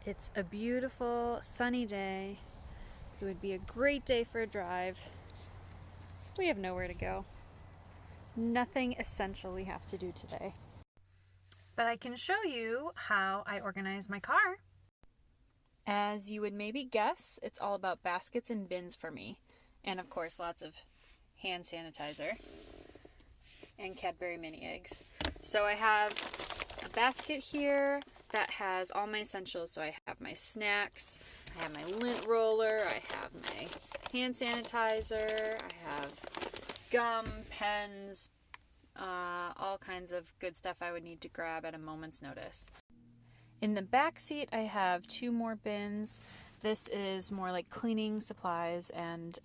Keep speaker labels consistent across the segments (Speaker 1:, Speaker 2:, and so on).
Speaker 1: It's a beautiful sunny day. It would be a great day for a drive. We have nowhere to go. Nothing essential we have to do today. But I can show you how I organize my car. As you would maybe guess, it's all about baskets and bins for me. And of course, lots of hand sanitizer and Cadbury mini eggs. So I have a basket here that has all my essentials. So I have my snacks, I have my lint roller, I have my hand sanitizer, I have gum, pens, all kinds of good stuff I would need to grab at a moment's notice. In the back seat, I have 2 more bins. This is more like cleaning supplies and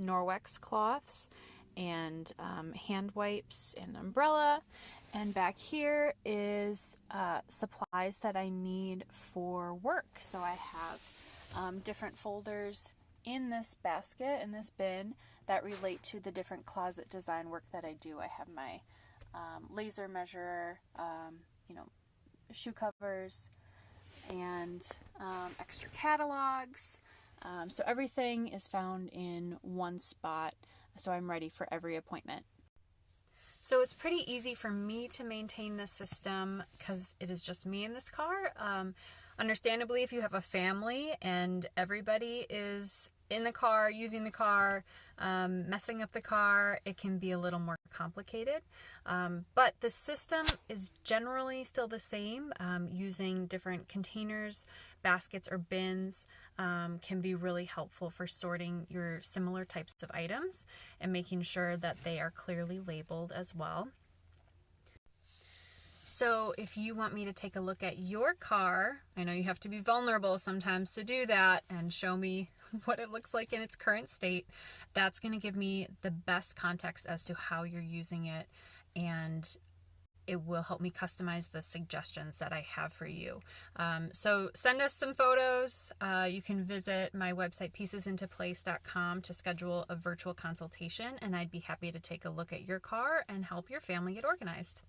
Speaker 1: Norwex cloths and hand wipes and umbrella. And back here is supplies that I need for work. So I have different folders in this basket, in this bin, that relate to the different closet design work that I do. I have my laser measurer, shoe covers, and extra catalogs. So everything is found in one spot, so I'm ready for every appointment. So it's pretty easy for me to maintain this system because it is just me in this car. Understandably, if you have a family and everybody is in the car, using the car, messing up the car, it can be a little more complicated. But the system is generally still the same. Using different containers, baskets, or bins can be really helpful for sorting your similar types of items and making sure that they are clearly labeled as well. So if you want me to take a look at your car, I know you have to be vulnerable sometimes to do that and show me what it looks like in its current state. That's going to give me the best context as to how you're using it, and it will help me customize the suggestions that I have for you. So send us some photos. You can visit my website, piecesintoplace.com, to schedule a virtual consultation, and I'd be happy to take a look at your car and help your family get organized.